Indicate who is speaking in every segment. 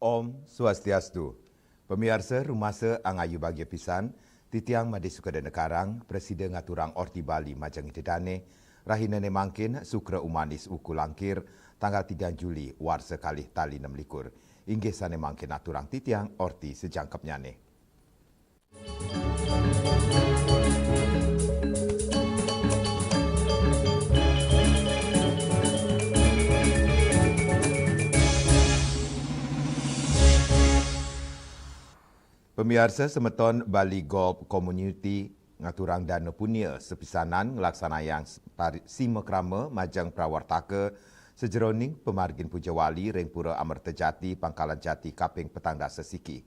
Speaker 1: Om Swastiastu. Pemirsa rumasa angayu bagi pisan, titiang Madi Sukadana Karang, Presiden ngaturang Orti Bali Majang Idedane, rahina nemangkin sukra umanis uku langkir, tanggal 3 Juli warsa kalih tali 6 likur. Inggih sane mangkin aturang titiang Orti sejangkapnya ne. Pemirsa semeton Bali Golf Community ngaturang dana punia sepisanan ngelaksanayang sima krama majang prawartaka sejeroning pemargin Pujawali ring Pura Amerta Jati Pangkalan Jati Kaping Petang Dasa Siki.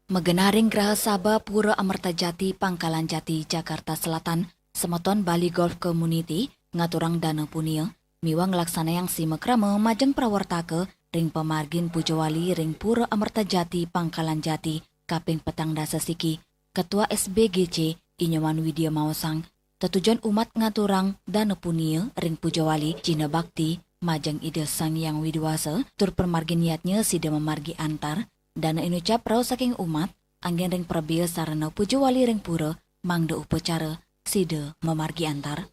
Speaker 2: Megenaring Graha Sabah Pura Amerta Jati Pangkalan Jati Jakarta Selatan semeton Bali Golf Community ngaturang dana punia miwang laksana yang simekrama majeng prawartaka ring pemargin Pujawali ring Pura Amerta Jati Pangkalan Jati Kaping Petang Dasa Siki. Ketua SBGC Inyoman Widya Maosang tetujuan umat ngaturang dana punia ring Pujawali Cina Bakti majeng ide sang yang widiwasa tur pemargin niatnya sida memargi antar dana inucap rau saking umat anggen ring prabil sarana Pujawali ring Pura mangda upacara sida memargi antar.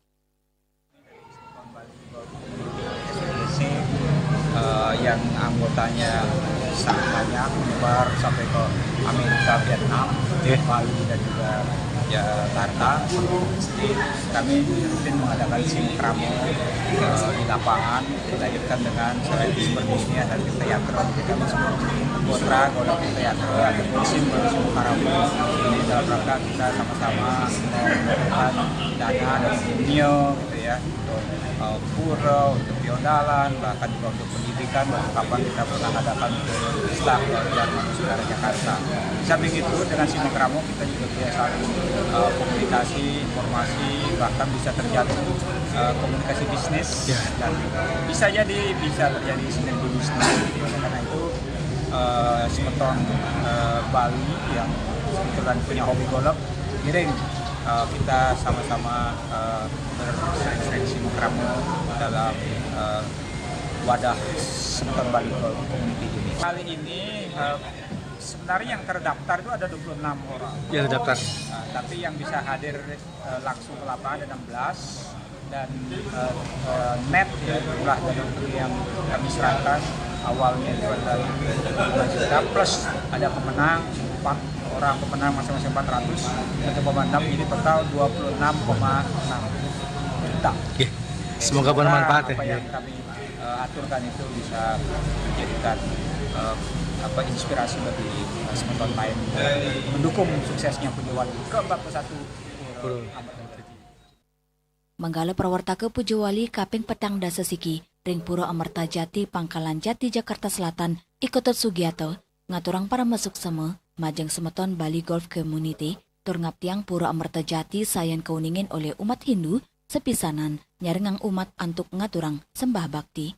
Speaker 3: Yang anggotanya sangat banyak menyebar sampai ke Amerika, Vietnam, Bali dan juga Jakarta. Kami rutin mengadakan sinkromo di lapangan dilanjutkan dengan selain seperti ini ada teater kami sebut Putra Golok Teater ada musim karaoke. Ini dalam rangka kita sama-sama mengumpulkan dana dari dunia gitu ya untuk pura, untuk biodalan, bahkan juga untuk pendidikan, kapan kita pernah adakan Islam dan manusia Jakarta. Samping itu dengan sinkromo kita juga biasa komunikasi, informasi, bahkan bisa terjadi komunikasi bisnis dan bisa terjadi sinergi bisnis. Karena itu semeton Bali yang kebetulan punya hobi golf, giring kita sama-sama bersering-sering sinkromo dalam wadah semeton Bali Golf Community ini. Kali ini sebenarnya yang terdaftar itu ada 26 orang. Yang terdaftar. Tapi yang bisa hadir langsung ke lapangan ada 16 dan net ya jumlah dari yang kami serahkan awalnya itu ada 5 juta plus ada pemenang 4 orang pemenang masing-masing 400 untuk pemenang jadi total 26,6 juta.
Speaker 4: Semoga bermanfaat ya.
Speaker 3: Apa yang kami aturkan itu bisa menjadikan inspirasi bagi semeton lain mendukung suksesnya Pujawali ke-41
Speaker 2: Manggala prawartaka Pujawali Kaping Petang Dasa Siki ring Pura Amerta Jati Pangkalan Jati Jakarta Selatan ikotot Sugiyato ngaturang para masuk sama majeng semeton Bali Golf Community tur ngaptiang Pura Amerta Jati sayan keuningin oleh umat Hindu sepisanan nyarengang umat antuk ngaturang sembah bakti.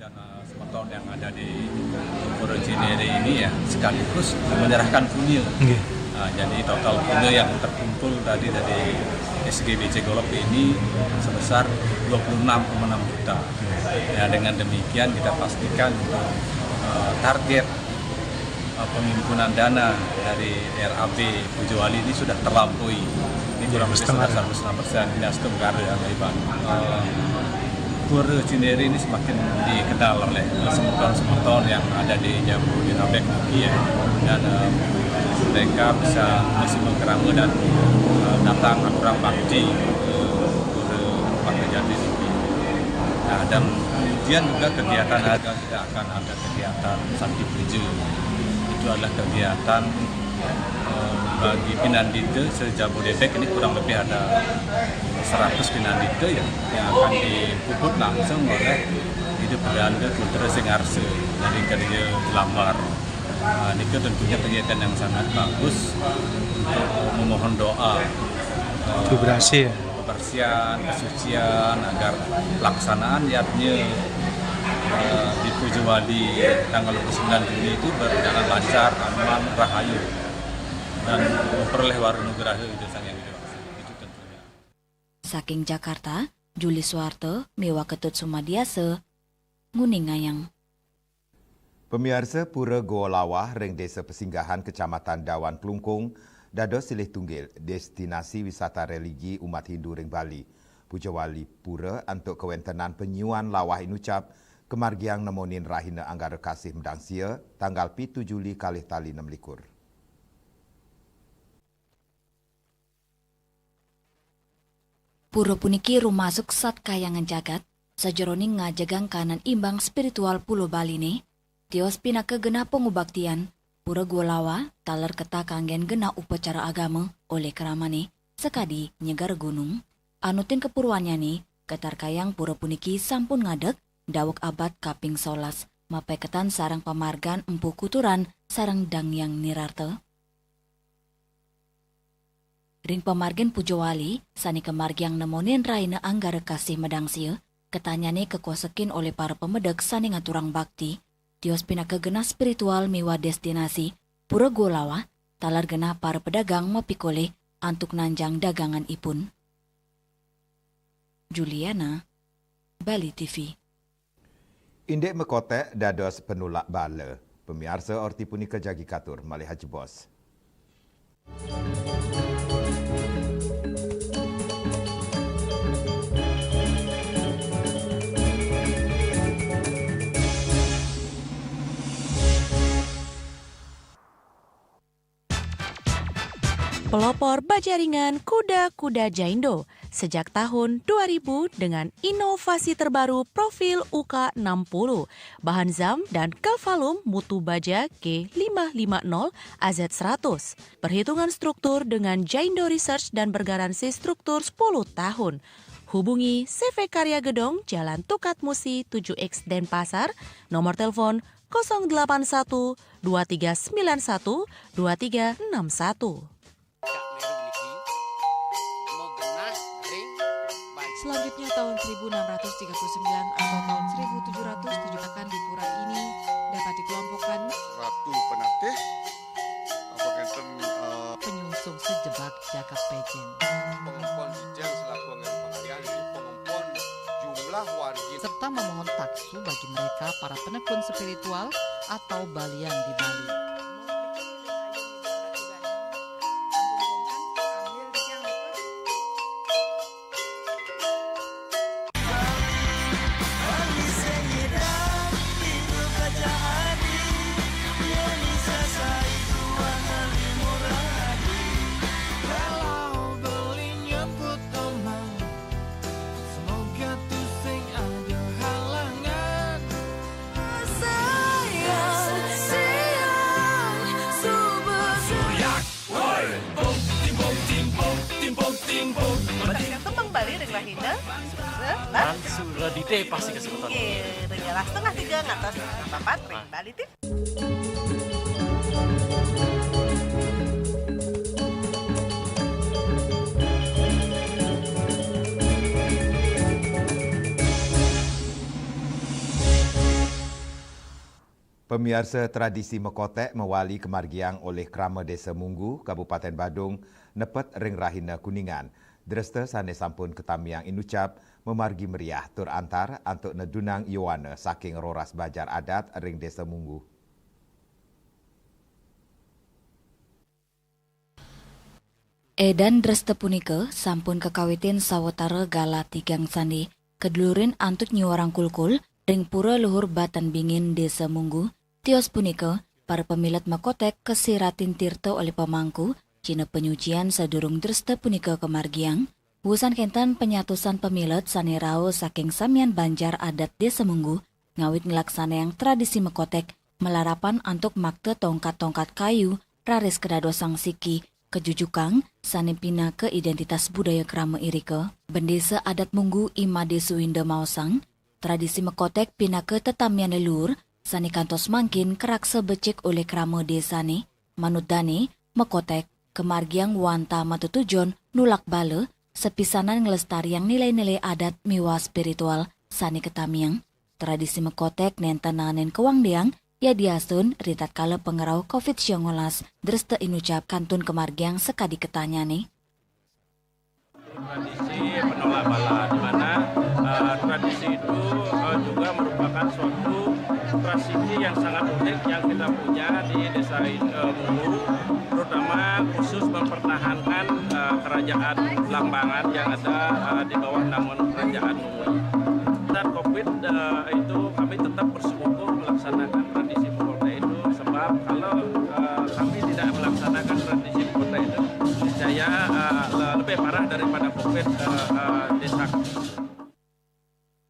Speaker 5: Dan semeton yang ada di Pura Cinere ini ya sekaligus menyerahkan punya. Jadi total punya yang terkumpul tadi dari SGBC Golf ini sebesar 26,6 juta. Ya, dengan demikian kita pastikan target penghimpunan dana dari RAB Pujawali ini sudah terlampaui. Ini kurang lebih sudah 100% Dinastum Karya Iban. Pura Cinere ini semakin dikenal oleh semeton-semeton yang ada di Jabodetabek ya. Dan mereka bisa masih mengkerama dan datang kurang bakti ke Pura Amerta Jati ini. Nah, dan kemudian juga kegiatan harga tidak akan ada kegiatan Santi Puja. Itu adalah kegiatan bagi pinandita se-Jabodebek ini kurang lebih ada 100 pinandita yang akan dipuput langsung oleh hidup Perdana Putra Singarse dari kerja lamar. Ini tentunya kegiatan yang sangat bagus untuk memohon doa kebersihan, kesucian agar pelaksanaan niatnya di Pujawali tanggal 29 Juli itu berjalan lancar, aman, rahayu dan memperoleh warunugraha itu sang yang itu tentunya.
Speaker 2: Saking Jakarta, Juli miwa ketut sumadiase, nguning ngayang.
Speaker 1: Pemirsa Pura Goa Lawah ring Desa Pesinggahan Kecamatan Dawan Klungkung dados silih tunggil destinasi wisata religi umat Hindu ring Bali. Puja Wali Pura untuk kewentenan penyuan lawah inucap kemargiang nemonin rahina anggara kasih mendangsia tanggal 7 Juli kalih tali 6 likur.
Speaker 2: Pura puniki rumasuk sat kayangan jagat, sajeroning ngajagang kanan imbang spiritual Pulau Bali ne. Tios pinaka gena pengubaktian, Pura Golawa taler keta kanggen gena upacara agama oleh keramane sekadi nyegar gunung. Anutin kepurwannya nih, ketar kayang pura puniki sampun ngadek, dawek abad kaping 11, mapeketan sarang pamargan empu kuturan sarang dangyang nirarte. Ring pamargen Pujawali, sani kemargiang nemonin raina anggara kasih medangsil, ketanyane kekuasakin oleh para pemedek sani ngaturang bakti, tios pinaka gena spiritual miwa destinasi, Pura Golawa, talar gena para pedagang mapikole antuk nanjang dagangan ipun. Juliana, Bali TV.
Speaker 1: Indek mekotek dados penulak bala. Pemirsa Orti punika jagi katur malih Haji Bos.
Speaker 6: Pelopor baja ringan kuda-kuda Jaindo sejak tahun 2000 dengan inovasi terbaru profil UK60, bahan zam dan kalvalum mutu baja G550 AZ100. Perhitungan struktur dengan Jaindo Research dan bergaransi struktur 10 tahun. Hubungi CV Karya Gedong, Jalan Tukat Musi 7X Denpasar, nomor telepon 081 2391 2361.
Speaker 7: Selanjutnya tahun 1639 atau tahun 1707 akan di pura ini dapat dikelompokkan
Speaker 8: Ratu Penatih,
Speaker 7: penyungsung sejebak jagat pejen.
Speaker 8: pengempon Ijang selaku angin pengalian di pengempon jumlah warga
Speaker 7: Serta memohon taksu bagi mereka para penekun spiritual atau balian di Bali.
Speaker 4: Dan sudah dite pasti kesempatan.
Speaker 9: Renyalah setengah 3 ngatos 4 ring Bali TV.
Speaker 1: Pemirsa tradisi mekotek mewali kemargiang oleh Krama Desa Munggu, Kabupaten Badung, nepet ring rahina Kuningan. Dresta sane sampun ketamiang inucap memargi meriah tur antar untuk nedunang Yowana saking roras bajar adat ring Desa Munggu.
Speaker 2: Edan dresta punika sampun kekawitin sawetara gala tigang sandi kedulurin antuk nyuarang kulkul ring pura luhur Batan Bingin Desa Munggu. Tios punika para pemilat makotek kesiratin tirta oleh pemangku Cina penyucian sadurung dresta punika kemargiang, wusan kentan penyatusan pemilat sanerao saking samian banjar adat Desa Munggu, ngawit ngelaksana yang tradisi mekotek, melarapan antuk makte tongkat-tongkat kayu, raris kedadosang siki, kejujukang, sanepina ke identitas budaya krama irike, bendesa adat Munggu ima desuinde mausang, tradisi mekotek pina ke tetamian lelur, sani kantos mangkin kerak sebecik oleh krama desane, manut dane, mekotek, kemargiang wanta matutujon nulak bale sepisanan ngelestariang nilai-nilai adat miwa spiritual sani ketamiang tradisi mekotek nenten kewangdeang ya diasun ritat kala pengerau COVID-19 dresta inucap kantun kemargiang sekadi ketanya nih.
Speaker 5: Tradisi penolak bala di mana
Speaker 4: merupakan suatu tradisi yang sangat unik yang kita punya di desa Mulu, terutama khusus mempertahankan kerajaan Lambangan yang ada di bawah naungan kerajaan Mulu. Saat COVID itu kami tetap bersikukuh melaksanakan tradisi Mulu itu, sebab kalau kami tidak melaksanakan tradisi Mulu itu, saya lebih parah daripada COVID desa.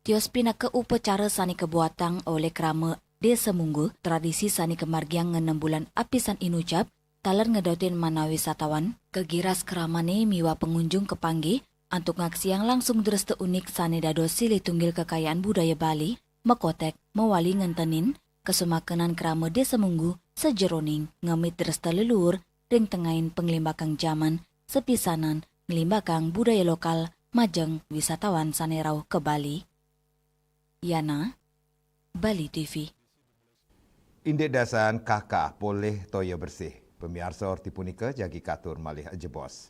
Speaker 2: Tios pina ke upacara sani kebuatang oleh krama desa Munggu, tradisi sani kemargiang 6 bulan apisan inucap, taler ngedautin mana wisatawan, kegiras keramane miwa pengunjung kepanggih, antuk ngaksi yang langsung dreste unik sani dado silih tunggil kekayaan budaya Bali, mekotek, mewali ngentenin, kesumakanan krama desa Munggu, sejeroning, ngemit dreste leluhur, ring tengahin penglimbakang zaman, sepisanan, ngelimbakang budaya lokal, majeng wisatawan sanerau ke Bali. Yana, Bali TV.
Speaker 1: Indek dasan kakak boleh toya bersih. Pemirsa Orti punika jagi katur malih jebos.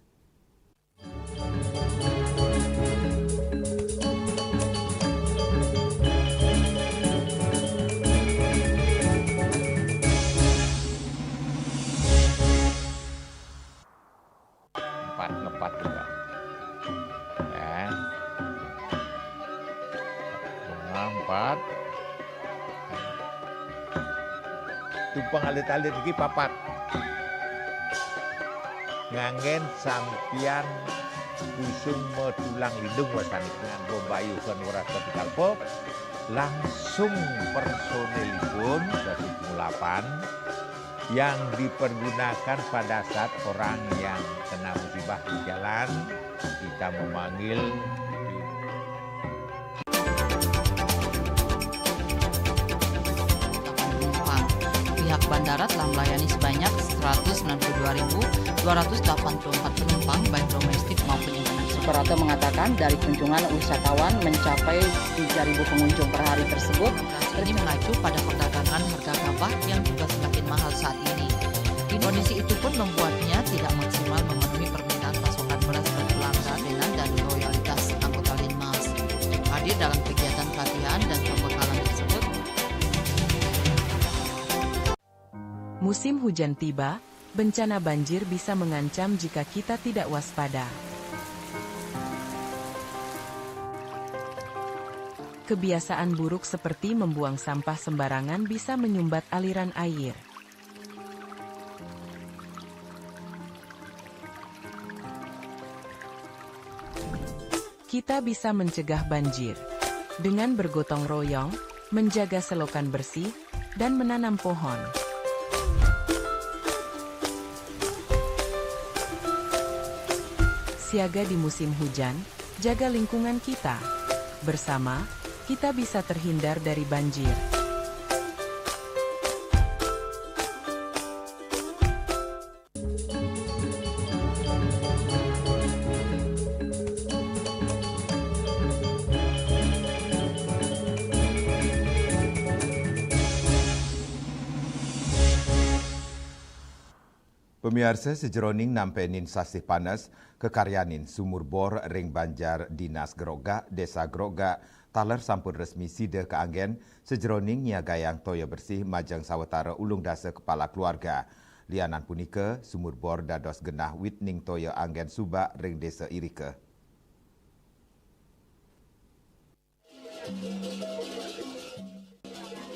Speaker 10: Ngepat juga. Ya. 4. Tumpang alit-alit iki 4. Ngangen sampian kusung metulang lindung wasani nganggo bayu kan ora kepikalpo langsung personelipun 108 yang dipergunakan pada saat orang yang kena musibah di jalan kita memanggil
Speaker 11: pihak bandara telah melayani sebanyak 192.284 penumpang baik domestik maupun internasional.
Speaker 12: Operator mengatakan dari kunjungan wisatawan mencapai 3.000 pengunjung per hari tersebut.
Speaker 11: Ini mengacu pada perdagangan harga gabah yang juga semakin mahal saat ini. Kondisi itu pun membuatnya tidak maksimal memenuhi permintaan pasokan beras bagi pelanggan dengan dan loyalitas anggota Linmas. Hadir dalam kegiatan pelatihan dan pembekalan tersebut.
Speaker 6: Musim hujan tiba, bencana banjir bisa mengancam jika kita tidak waspada. Kebiasaan buruk seperti membuang sampah sembarangan bisa menyumbat aliran air. Kita bisa mencegah banjir dengan bergotong royong, menjaga selokan bersih, dan menanam pohon. Siaga di musim hujan, jaga lingkungan kita. Bersama, kita bisa terhindar dari banjir.
Speaker 1: Pemirsa sejeroning nampenin sasih panas kekaryanin sumur bor ring banjar dinas Geroga, desa Geroga, taler sampun resmi sida ke anggen sejeroning niagayang toya bersih majang sawetara ulung dasa kepala keluarga. Lianan punika sumur bor dados genah witning toya anggen Subak ring desa Irike.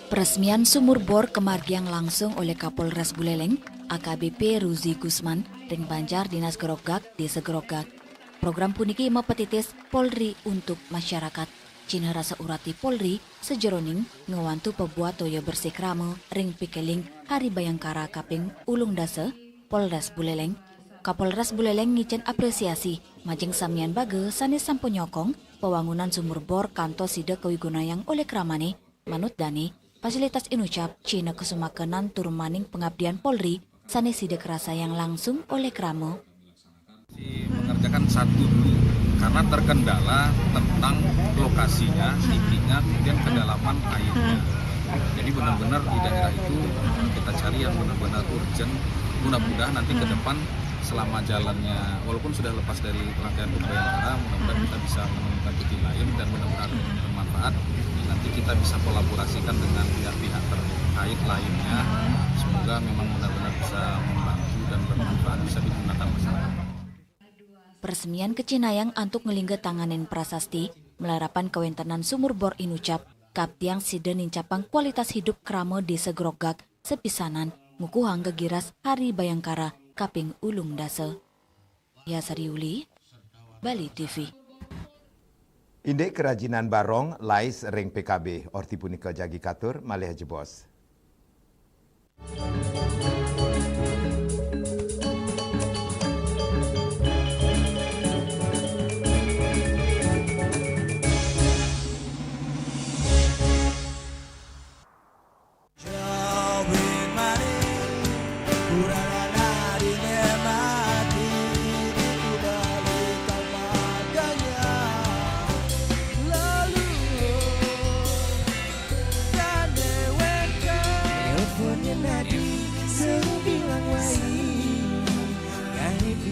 Speaker 2: Peresmian sumur bor kemargiang langsung oleh Kapolres Buleleng, AKBP Ruzi Gusman, ring banjar dinas Gerogak, desa Gerogak. Program puniki mapetitis Polri untuk masyarakat. Cina rasa urati Polri sejeroning ngewantu pebuat toya bersih krame ring pikeling hari bayangkara kaping ulung dasa Polres Buleleng. Kapolres Buleleng ngicen apresiasi majeng samian bage sanes samponyokong pewangunan sumur bor kanto sida kewigunayang oleh kramane manut dani fasilitas inucap Cina kesumakanan turmaning pengabdian Polri sanes sida kerasa yang langsung oleh kramo.
Speaker 5: Mengerjakan satu dulu karena terkendala tentang lokasinya, tingginya, kemudian kedalaman airnya. Jadi benar-benar di daerah itu kita cari yang benar-benar urgent. Mudah-mudahan nanti ke depan selama jalannya, walaupun sudah lepas dari rangkaian Bayangkara, mudah-mudahan kita bisa menemukan titik lain dan mudah-mudahan bermanfaat. Nanti nanti kita bisa kolaborasikan dengan pihak-pihak terkait lainnya. Semoga memang benar-benar bisa membantu dan bermanfaat, bisa digunakan masyarakat.
Speaker 2: Peresmian kecinayang antuk ngelingge tanganin prasasti melarapan kewentenan sumur bor inucap kaptiang side nincapang kualitas hidup krama di segrogak sepisanan ngukuhang gegiras hari bayangkara kaping ulung dase. Ya Juli, Bali TV.
Speaker 1: Indek kerajinan barong lais ring PKB Orti punika jagi katur malih jebos.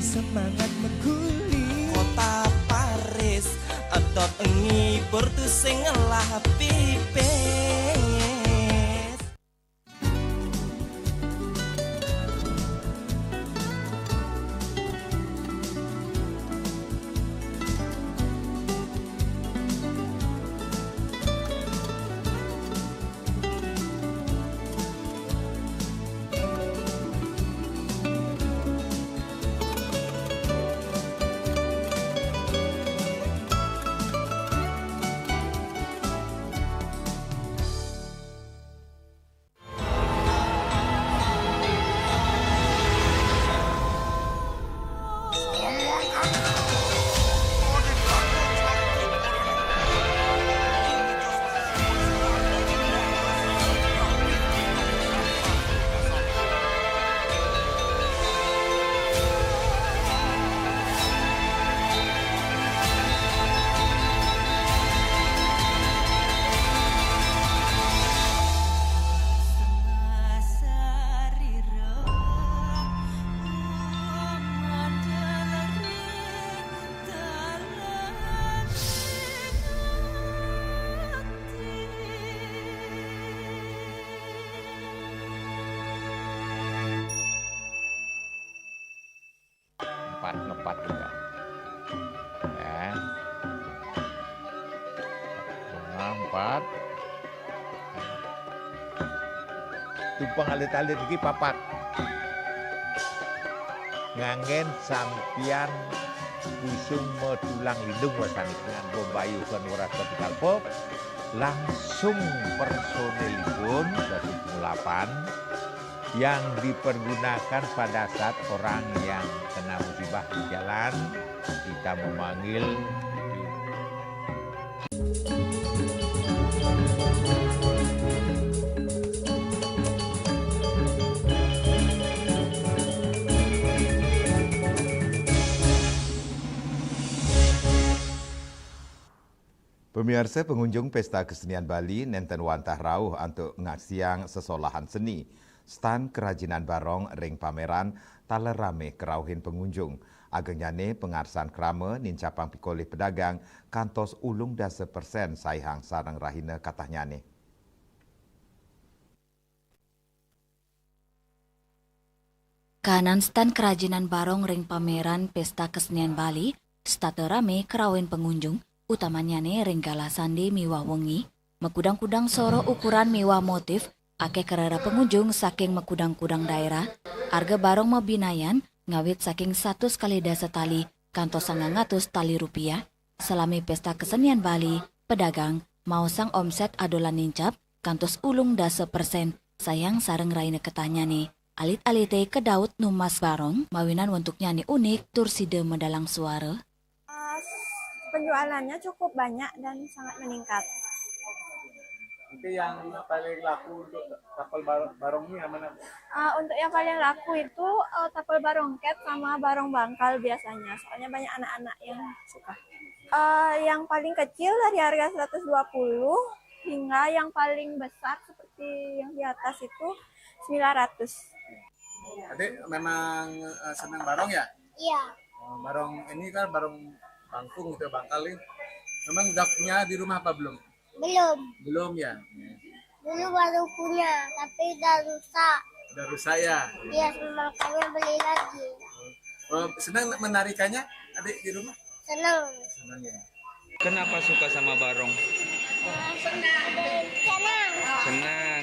Speaker 13: Semangat mengguling kota Paris atau ngibur tu sing lah pipes.
Speaker 10: Ngepat juga. Ya. 4. Tumpang alit-alit lagi papat. Ngangen sampian kusung metulang lindung wasani dengan bombayu kan waras vertikal pop. Langsung personelipun 108 yang dipergunakan pada saat orang yang kena musibah di jalan, kita memanggil
Speaker 1: Pemirsa, pengunjung Pesta Kesenian Bali nenten wantah rauh untuk ngasiang sesolahan seni. Stan kerajinan barong ring pameran tala rame kerauhin pengunjung. Agengnyane pengarsan krama nincapang pikolih pedagang kantos ulung dasa persen saihang sarang rahina katahnyane.
Speaker 2: Kanan stan kerajinan barong ring pameran Pesta Kesenian Bali, stata rame kerauhin pengunjung, utamanya ring galasande miwah wengi, mekudang-kudang soro ukuran miwah motif, ake kerara pengunjung saking mekudang-kudang daerah, harga barong mabinayan, ngawit saking 100 kali dasa tali, kantos 900 tali rupiah, selami Pesta Kesenian Bali, pedagang, mau sang omset adolan nincap, kantos ulung dasa persen, sayang sareng raine ketanyane. Alit-alite kedaut numas barong, mawinan untuk nyanyi unik, turside medalang suara.
Speaker 14: Penjualannya cukup banyak dan sangat meningkat.
Speaker 15: Nanti yang paling laku untuk tapel barong ini yang mana?
Speaker 14: Untuk yang paling laku itu tapel barongket sama barong bangkal biasanya. Soalnya banyak anak-anak yang suka. Yang paling kecil dari harga 120 hingga yang paling besar seperti yang di atas itu 900.
Speaker 15: Adik memang senang barong ya?
Speaker 14: Iya.
Speaker 15: Barong ini kan barong bangkung gitu bangkal ini. Memang udah punya di rumah apa belum? Belum ya?
Speaker 16: Dulu baru punya, tapi udah rusak.
Speaker 15: Udah rusak ya?
Speaker 16: Iya, makanya beli lagi.
Speaker 15: Oh, senang menarikannya adik di rumah?
Speaker 16: Senang.
Speaker 15: Senang ya.
Speaker 17: Kenapa suka sama barong?
Speaker 16: Senang.
Speaker 17: Senang.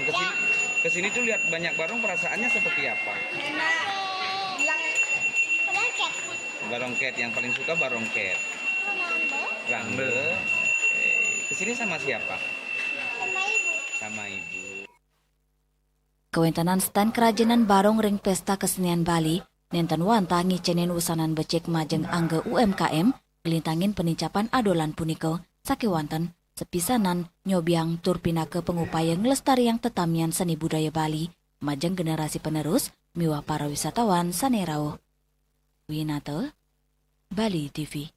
Speaker 17: Kesini tuh lihat banyak barong, perasaannya seperti apa?
Speaker 16: Barongket.
Speaker 17: Barongket, yang paling suka barongket. Rambe. Kesini sama siapa?
Speaker 16: Sama ibu.
Speaker 17: Sama ibu.
Speaker 2: Kewentanan stand kerajinan barong ring pesta kesenian Bali, nenten wanta ngicenen usanan becek majeng angge UMKM, gelintangin penincapan adolan puniko, sakewanten, sepisanan, nyobiang turpinake pengupaya ngelestariang tetamian seni budaya Bali, majeng generasi penerus, miwah para wisatawan sanerau. Winata, Bali TV.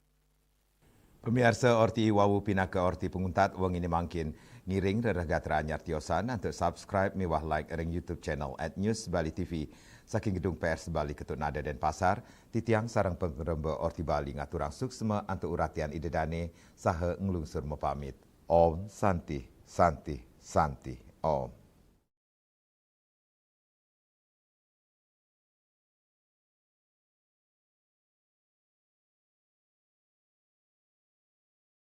Speaker 1: Pemirsa Orti Wawu pinaka Orti penguntat wang ini mangkin ngiring reragatra anyar tiosan untuk subscribe miwah like ring YouTube channel @News Bali TV saking gedung pers Bali Ketut Nada dan Pasar titiang sarang pengrembe Orti Bali ngaturang suksma antuk uratian idedane saha ngelungsur mepamit. Om Santi Santi Santi Om.